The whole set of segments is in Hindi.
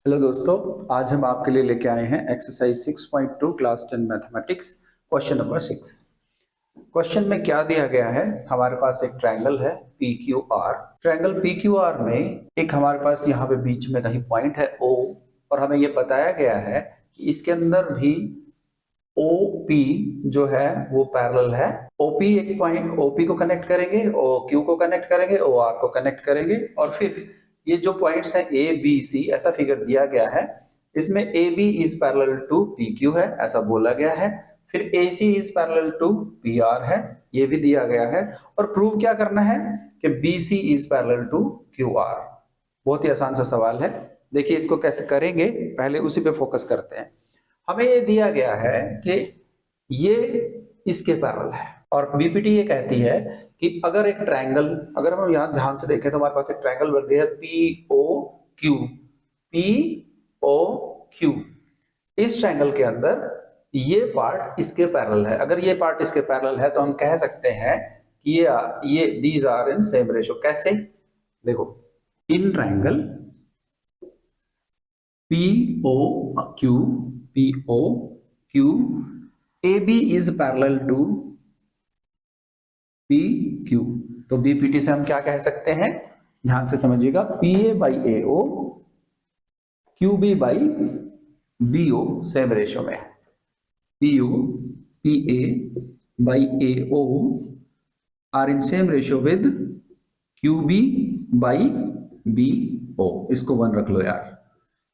हेलो दोस्तों, आज हम आपके लिए लेके आए हैं exercise 6.2 class 10 mathematics question number 6। Question में क्या दिया गया है? हमारे पास एक ट्रायंगल है P Q R. Triangle P Q R में एक हमारे पास यहाँ पे बीच में कहीं पॉइंट है ओ, और हमें ये बताया गया है कि इसके अंदर भी ओ पी जो है वो पैरेलल है। ओपी एक पॉइंट ओपी को कनेक्ट करेंगे, ओ क्यू को कनेक्ट करेंगे, ओ आर को कनेक्ट करेंगे, और फिर ये जो पॉइंट्स हैं ए बी सी, ऐसा फिगर दिया गया है। इसमें A B is parallel to P Q है, ऐसा बोला गया है। फिर A C is parallel to P R है, ये भी दिया गया है। और प्रूव क्या करना है कि B C is parallel to Q R. बहुत ही आसान सा सवाल है। देखिए इसको कैसे करेंगे, पहले उसी पे फोकस करते हैं। हमें ये दिया गया है कि ये इसके पैरेलल है, और बीपीटी ये कहती है कि अगर एक ट्रायंगल, अगर हम यहां ध्यान से देखें तो हमारे पास एक ट्रायंगल बन गया है P O Q. P O Q, इस ट्रायंगल के अंदर ये पार्ट इसके पैरेलल है। अगर ये पार्ट इसके पैरेलल है तो हम कह सकते हैं कि ये these are in same ratio. कैसे? देखो, in triangle P O Q, P O Q, A B is parallel to P Q. तो बीपीटी से हम क्या कह सकते हैं, ध्यान से समझिएगा। P A by A O, Q B by B O same ratio में है। P O P A by A O are in same ratio with Q B by B O. इसको 1 रख लो यार।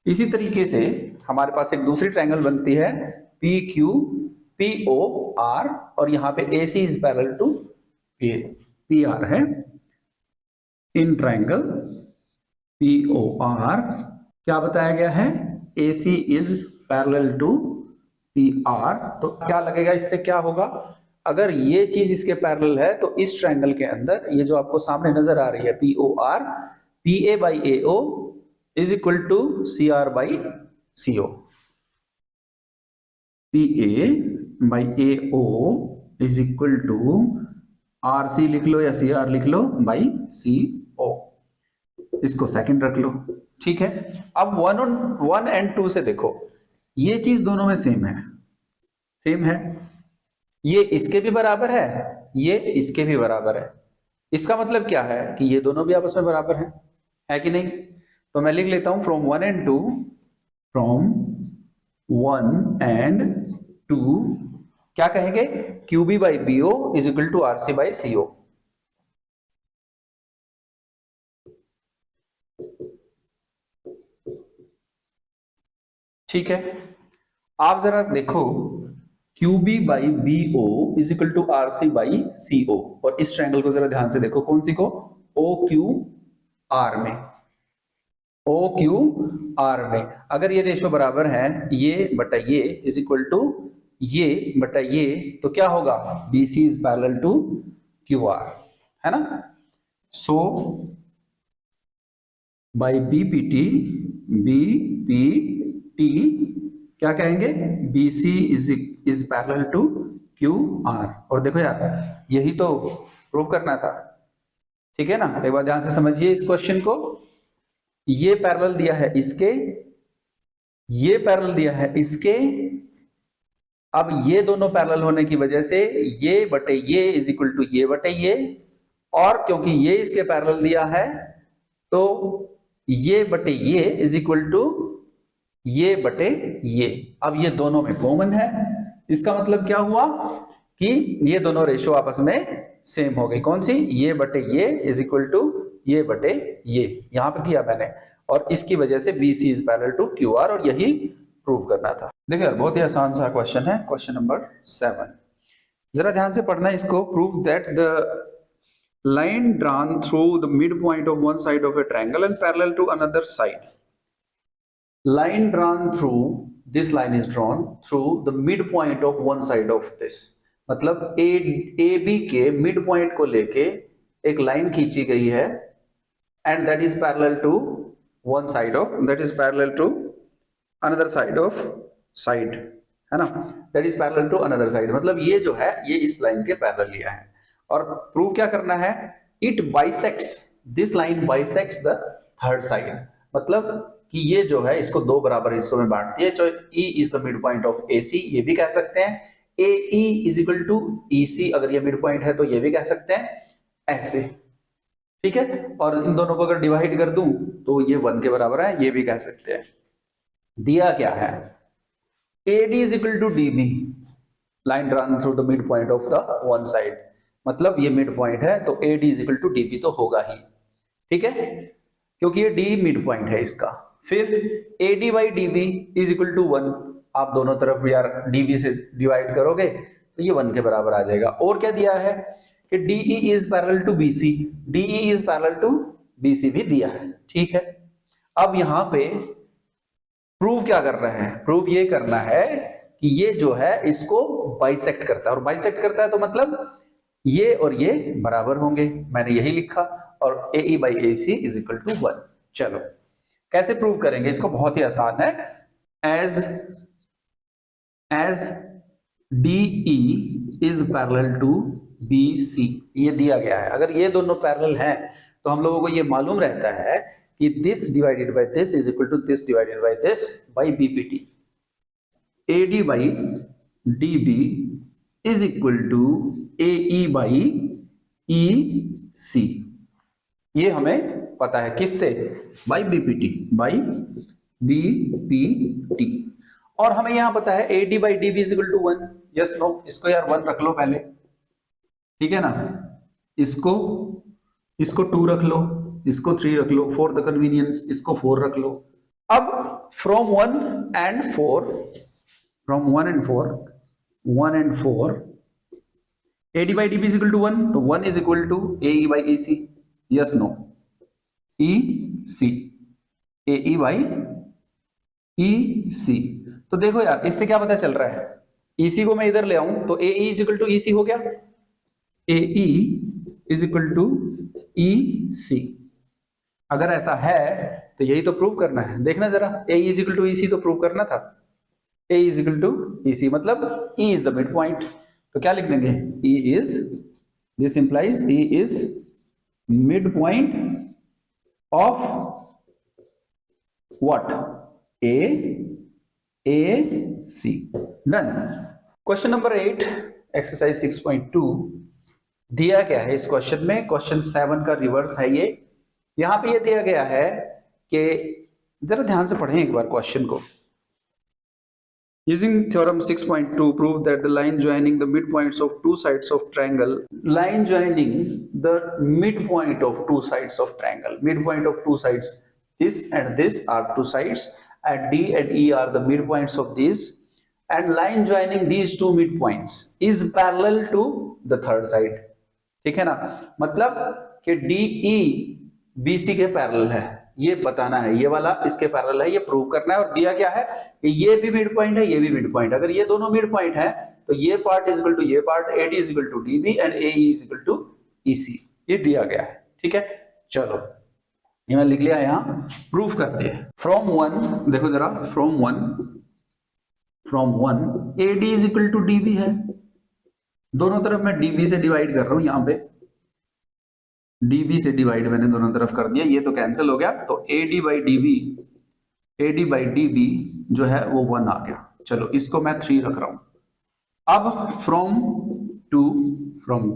इसी तरीके से हमारे पास एक दूसरी ट्रायंगल बनती है P Q P O R, और यहां पे A C is parallel to P R है। In triangle P O R क्या बताया गया है? A C is parallel to P R. तो क्या लगेगा, इससे क्या होगा? अगर ये चीज इसके पैरेलल है तो इस ट्रायंगल के अंदर ये जो आपको सामने नजर आ रही है P O R, P A by A O is equal to C R by C O. P A by A O is equal to R C लिख लो या सी आर लिख लो बाई सी ओ। इसको सेकंड रख लो, ठीक है। अब 1 एंड 2 से देखो, ये चीज दोनों में सेम है, सेम है। ये इसके भी बराबर है, ये इसके भी बराबर है। इसका मतलब क्या है कि ये दोनों भी आपस में बराबर है कि नहीं? तो मैं लिख लेता हूं फ्रॉम 1 एंड 2, फ्रॉम 1 एंड 2 क्या कहेंगे? Q B by B O is equal to R C by C O. ठीक है। आप जरा देखो, Q B by B O is equal to R C by C O, और इस ट्रायंगल को जरा ध्यान से देखो। कौन सी को? ओ क्यू आर में। ओ क्यू आर में अगर ये रेशो बराबर है, ये बटा ये इज इक्वल टू ये बटा ये, तो क्या होगा? B C is parallel to Q R, है ना? So by B P T क्या कहेंगे? B C is parallel to Q R. और देखो यार, यही तो प्रूव करना था, ठीक है ना? एक बार ध्यान से समझिए इस क्वेश्चन को। ये पैरेलल दिया है इसके, ये पैरेलल दिया है इसके। अब ये दोनों पैरेलल होने की वजह से ये बटे ये इज इक्वल टू ये बटे ये, और क्योंकि ये इसके पैरेलल दिया है तो ये बटे ये इज इक्वल टू ये बटे ये। अब ये दोनों में कॉमन है, इसका मतलब क्या हुआ कि ये दोनों रेशो आपस में सेम हो गई। कौन सी? ये बटे ये इज इक्वल टू ये बटे ये, यहां पे किया मैंने। और इसकी वजह से B C is parallel to Q R, और यही प्रूव करना था। देखिए बहुत ही आसान सा क्वेश्चन है, क्वेश्चन नंबर 7। जरा ध्यान से पढ़ना इसको। Prove that the line drawn through the midpoint of one side of a triangle and parallel to another side. Line drawn through, this line is drawn through the midpoint of one side of this. मतलब ए बी के मिड पॉइंट को लेके एक लाइन खींची गई है, and that is parallel to one side of, that is parallel to another side of side, है ना? That is parallel to another side, मतलब ये जो है ये इस लाइन के पैरेलल लिया है। और प्रूव क्या करना है? It bisects, this line bisects the third side, मतलब कि ये जो है इसको दो बराबर हिस्सों में बांटती है, जो E is the mid point of AC, ये भी कह सकते हैं AE is equal to EC, अगर ये मिड पॉइंट है तो ये भी कह सकते हैं ऐसे, ठीक है। और इन दोनों को अगर डिवाइड कर दूं तो ये 1 के बराबर है, ये भी कह सकते हैं। दिया क्या है, AD is equal to DB, line drawn through the mid point of the one side, मतलब ये मिड पॉइंट है तो AD is equal to DB तो होगा ही, ठीक है, क्योंकि ये D मिड पॉइंट है इसका। फिर AD by DB is equal to 1, आप दोनों तरफ यार DB से डिवाइड करोगे तो ये 1 के बराबर आ जाएगा। और क्या दिया है कि DE is parallel to BC, DE is parallel to BC भी दिया है, ठीक है। अब यहां पे प्रूव क्या कर रहे हैं, प्रूव ये करना है कि ये जो है इसको बाइसेक्ट करता है, और बाइसेक्ट करता है तो मतलब ये और ये बराबर होंगे, मैंने यही लिखा, और AE by AC is equal to 1। चलो कैसे प्रूव करेंगे इसको, बहुत ही आसान है। As DE is parallel to BC, ये दिया गया है, अगर ये दोनों पैरेलल हैं तो हम लोगों को ये मालूम रहता है कि this divided by this is equal to this divided by this by BPT। AD by DB is equal to AE by EC, ये हमें पता है किससे, बाई BPT, बाई BPT। और हमें यहां पता है AD by DB is equal to 1, yes no, इसको यार 1 रख लो पहले, ठीक है ना, इसको 2 रख लो, इसको 3 रख लो फॉर द कन्वीनियंस, इसको 4 रख लो। अब from 1 and 4 AD by DB is equal to 1, तो 1 is equal to AE by EC, yes no, EC, AE by EC। तो देखो यार इससे क्या पता चल रहा है, EC को मैं इधर ले आऊं तो AE is equal to EC हो गया, AE is equal to EC। अगर ऐसा है तो यही तो प्रूव करना है, देखना जरा, AE is equal to EC तो प्रूव करना था, A is equal to EC मतलब E is the midpoint, तो क्या लिख देंगे, E is, this implies E is midpoint of what, AC, done। Question number 8 exercise 6.2 दिया क्या है इस क्वेश्चन में, क्वेश्चन 7 का रिवर्स है ये। यहां पे ये दिया गया है कि जरा ध्यान से पढ़ें एक बार क्वेश्चन को। Using theorem 6.2, prove that the line joining the midpoints of two sides of triangle, line joining the midpoint of two sides of triangle, midpoint of two sides, this and this are two sides, and D and E are the midpoints of these, and line joining these two midpoints is parallel to the third side, ठीक है ना, मतलब कि DE BC के पैरेलल है, ये बताना है, ये वाला इसके पैरेलल है, ये प्रूव करना है। और दिया क्या है कि ये भी मिड पॉइंट है, ये भी मिड पॉइंट है, अगर ये दोनों मिड पॉइंट है तो ये पार्ट इज इक्वल टू ये part, AD is equal to DB and AE is equal to EC, ये दिया गया है, ठीक है। चलो ये मैं लिख लिया, यहां प्रूफ करते हैं। फ्रॉम 1 देखो जरा, from 1 AD is equal to DB है, दोनों तरफ मैं DB से डिवाइड कर रहा हूं, यहां पे DB से डिवाइड मैंने दोनों तरफ कर दिया, ये तो कैंसिल हो गया, तो AD बाई DB जो है वो 1 आ गया। चलो इसको मैं 3 रख रहा हूं। अब फ्रॉम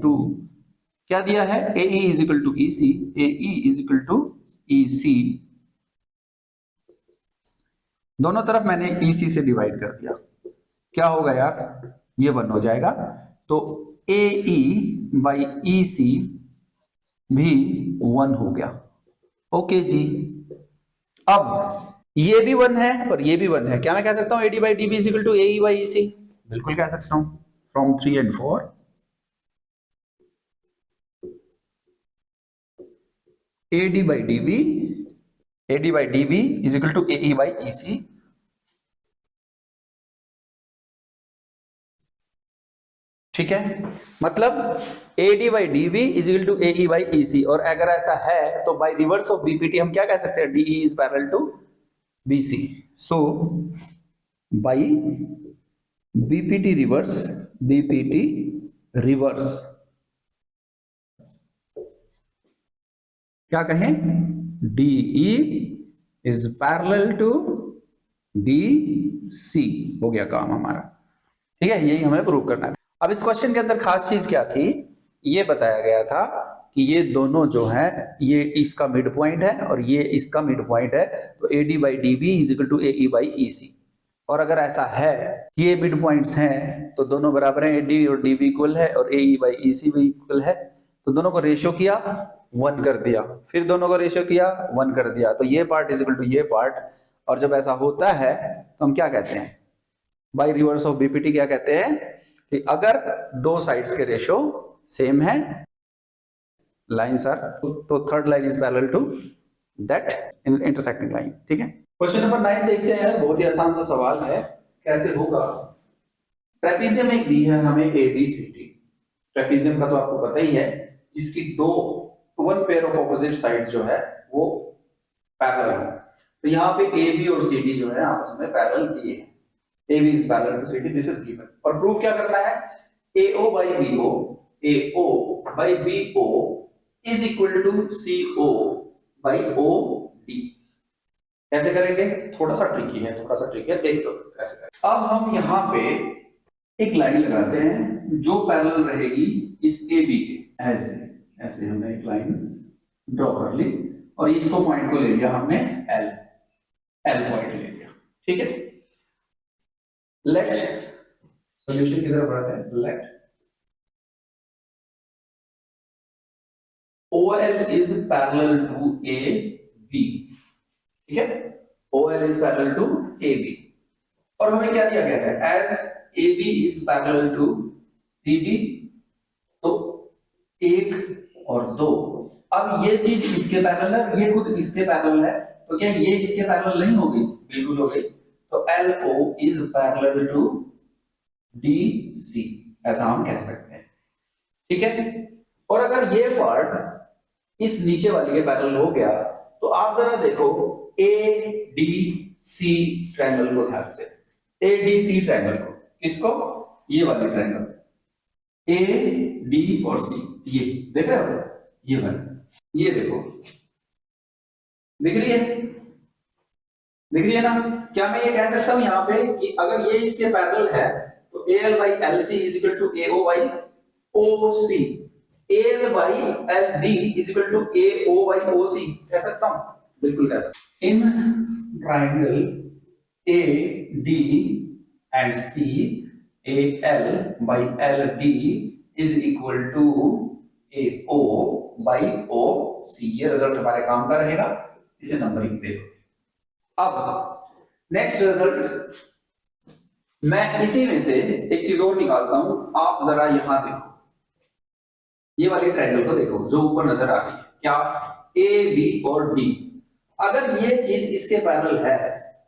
2 क्या दिया है, AE is equal to EC, AE is equal to EC, दोनों तरफ मैंने EC से डिवाइड कर दिया, क्या होगा यार, ये 1 हो जाएगा, तो AE बाई EC भी 1 हो गया, ओके जी। अब ये भी 1 है और ये भी 1 है, क्या मैं कह सकता हूं AD by DB is equal to AE by EC, बिल्कुल कह सकता हूं। From 3 and 4 AD by DB is equal to AE by EC, ठीक है, मतलब AD by DB is equal to AE by EC। और अगर ऐसा है तो बाय रिवर्स ऑफ BPT हम क्या कह सकते हैं, DE is parallel to BC, so by BPT reverse क्या कहें, DE is parallel to B C. हो गया काम हमारा, ठीक है, यही हमें प्रूव करना है। अब इस क्वेश्चन के अंदर खास चीज क्या थी, ये बताया गया था कि ये दोनों जो है ये इसका मिड पॉइंट है और ये इसका मिड पॉइंट है, तो A D by D B is equal to A E by E C. और अगर ऐसा है कि ये मिड पॉइंट्स हैं तो दोनों बराबर हैं, ए डी और डी बी इक्वल है और ए ई बाई ई सी भी इक्वल है, तो दोनों को रेशियो किया 1 कर दिया, फिर दोनों को रेशियो किया 1 कर दिया, तो ये पार्ट इज इक्वल टू ये पार्ट। और जब ऐसा होता है तो हम क्या कहते हैं, बाई रिवर्स ऑफ बीपीटी क्या कहते हैं कि अगर दो साइड्स के रेशियो सेम है, लाइन्स आर, तो third line is parallel to that intersecting line. ठीक है, क्वेश्चन नंबर 9 देखते हैं, बहुत ही आसान सा सवाल है, कैसे होगा। ट्रेपीजियम एक दी है हमें एबीसीडी, ट्रेपीजियम का तो आपको पता ही है, जिसकी one pair of opposite side जो है वो पैरेलल है। तो यहाँ पे ए बी और सी डी जो है आपस में पैरेलल दिए हैं, A B is parallel to C D, this is given. और प्रूव क्या करना है, A O by B O, A O by B O is equal to C O by O D. कैसे करेंगे, थोड़ा सा ट्रिकी है, देख दो कैसे करें। अब हम यहाँ पे एक लाइन लगाते हैं जो पैरेलल रहेगी इस ए बी के, ऐसे हमने एक लाइन ड्रॉ कर ली और इसको पॉइंट को ले लिया हमने एल पॉइंट ले लिया। ठीक है, लेट सॉल्यूशन किधर बढ़ाते हैं, late OL is parallel to AB। ठीक है, OL is parallel to AB। और हमें क्या दिया गया है, as AB is parallel to CD, तो 1 और 2। अब ये चीज इसके पैरेलल है, ये खुद इसके पैरेलल है, तो क्या ये इसके पैरेलल नहीं होगी, बिल्कुल हो गई। तो LO is parallel to DC, ऐसा हम कह सकते हैं। ठीक है, और अगर ये पार्ट इस नीचे वाली के पैरेलल हो गया तो आप जरा देखो ADC ट्रायंगल को ध्यान से, ADC ट्रायंगल को, किसको, ये वाली ट्रायंगल, A D और C, ये देख रहे हो, ये वाली, ये देखो, दिख रही है ना। क्या मैं ये कह सकता हूं यहां पे कि अगर ये इसके पैरेलल है तो AL is LC to equal टू AO by OC, AL by LD is equal to AO by OC, कह सकता हूं, बिल्कुल कह सकता हूं। In triangle AD and C, AL by LD is equal to AO by OC, ये रिजल्ट हमारे काम का रहेगा, इसे नंबरिंग दे दो। अब नेक्स्ट रिजल्ट, मैं इसी में से एक चीज और निकालता हूं, आप जरा यहां देखो, ये वाली ट्रायंगल को देखो जो ऊपर नजर आ रही है, क्या ए बी और डी, अगर ये चीज इसके पैरेलल है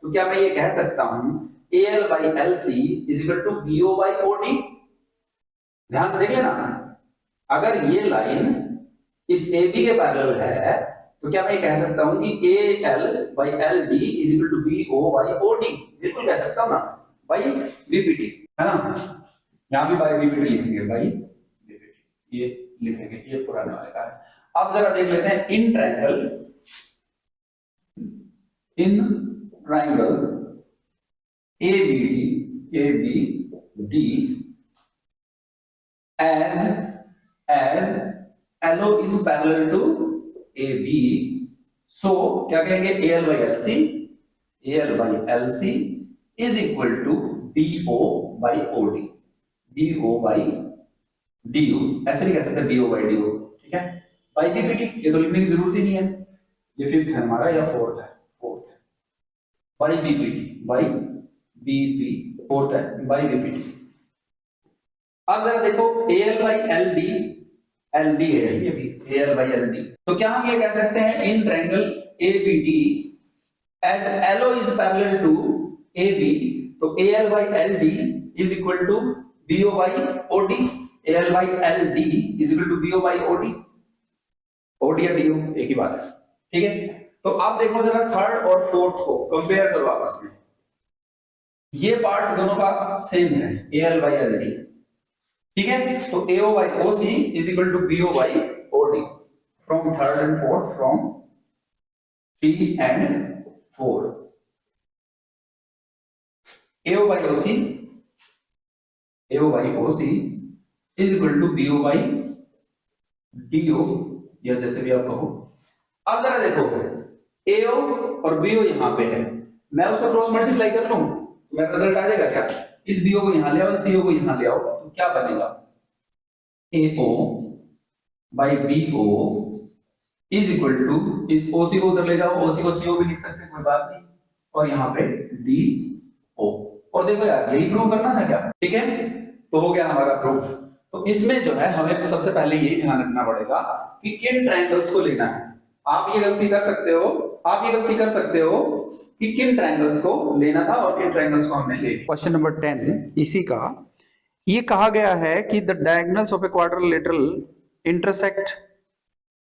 तो क्या मैं ये कह सकता हूं AL by LC is equal to BO by OD। ध्यान से देख लेना, अगर ये लाइन इस AB के पैरेलल है तो क्या मैं ये कह सकता हूं कि AL by LD is equal to BO by OD, बिल्कुल कह सकता हूं ना, by VPT, है ना, यहां भी by VPT लिखेंगे, by VPT ये लिखेंगे, ये पुराने वाले का है। अब जरा देख लेते हैं in triangle ABD as LO is parallel to AB, so क्या कहेंगे, AL by LC is equal to BO by OD, BO by DO, ऐसे भी कह सकते हैं BO by DO। ठीक है, बाई बीपीटी ये तो लिखने की जरूरत ही नहीं है, ये 5th है हमारा या 4th है, बाई बीपी 4th है, बाई बीपीटी। अब जरा देखो AL by LD, LD है ये भी, AL by LD, तो क्या हम ये कह सकते हैं in triangle ABD as LO is parallel to AB, तो AL by LD is equal to BO by OD, AL by LD is equal to BO by OD, OD या DO एक ही बात है। ठीक है, तो आप देखो जरा 3rd और 4th को कंपेयर करो आपस में, ये पार्ट दोनों का सेम है, AL by LD। ठीक है, तो AO by OC is equal to BO by OD from 3rd and 4th, from 3 and 4 AO by OC is equal to BO by DO, या जैसे भी आप कहो। अब जरा देखो AO और BO यहां पे है, मैं उसको क्रॉस मल्टीप्लाई कर लूं तो मेरा रिजल्ट आ जाएगा क्या? इस BO को यहां ले आओ, इस CO को यहां ले आओ, तो क्या बनेगा? AO by BO is equal to, इस OC को उधर ले जाओ, OC को CO भी लिख सकते हैं, कोई बात नहीं, और यहां पे DO। और देखो यार यही प्रूव करना था क्या? ठीक है, तो हो गया हमारा प्रूफ। तो इसमें जो है हमें सबसे पहले यही ध्यान रखना पड़ेगा कि किन ट्रायंगल्स को लेना है। आप ये गलती कर सकते हो कि किन ट्रायंगल्स को लेना था और किन ट्रायंगल्स को हमने ले। क्वेश्चन नंबर 10 इसी का, ये कहा गया है कि the diagonals of a quadrilateral intersect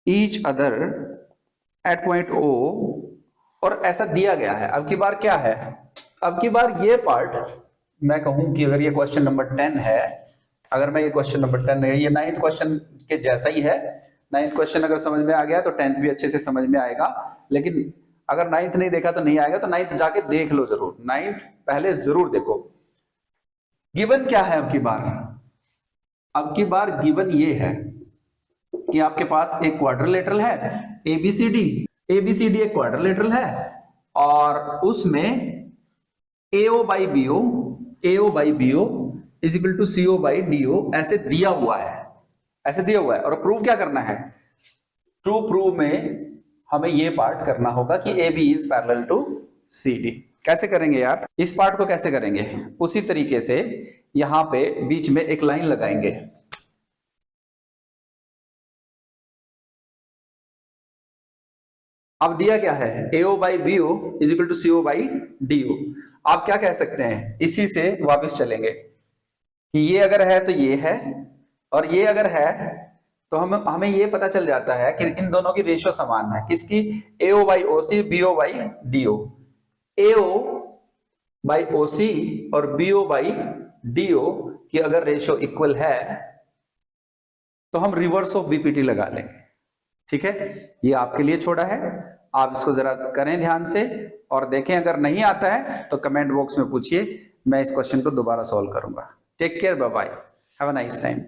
each other at point O, और ऐसा दिया गया है। अब की बार क्या है, अब की बार ये पार्ट मैं कहूं कि अगर ये क्वेश्चन नंबर 10 है, अगर मैं ये क्वेश्चन नंबर 10 है, ये 9th क्वेश्चन के जैसा ही है। 9th क्वेश्चन अगर समझ में आ गया तो 10th भी अच्छे से समझ में आएगा, लेकिन अगर 9th नहीं देखा तो नहीं आएगा, तो 9th जाके देख लो जरूर, 9th पहले जरूर देखो। गिवन क्या है अब की बार? अब की बार गिवन ये है कि आपके पास एक क्वाड्रिलेटरल है ABCD एक क्वाड्रिलेटरल है, और उसमें AO by BO is equal to CO by DO ऐसे दिया हुआ है, और प्रूव क्या करना है? ट्रू प्रूव में हमें ये पार्ट करना होगा कि AB is parallel to CD। कैसे करेंगे यार? इस पार्ट को कैसे करेंगे? उसी तरीके से यहां पे बीच में एक लाइन लगाएंगे। अब दिया क्या है? AO by BO is equal to CO by DO। आप क्या कह सकते हैं? इसी से वापस चलेंगे कि ये अगर है तो ये है, और ये अगर है तो हमें ये पता चल जाता है कि इन दोनों की रेशियो समान है। किसकी? AO by OC, BO by DO। AO by OC और BO by DO की अगर रेशियो इक्वल है तो हम रिवर्स ऑफ BPT लगा लेंगे। ठीक है, ये आपके लिए छोड़ा है, आप इसको जरा करें ध्यान से और देखें। अगर नहीं आता है तो कमेंट बॉक्स में पूछिए, मैं इस क्वेश्चन को दोबारा सॉल्व करूंगा। Take care, bye bye, have a nice time.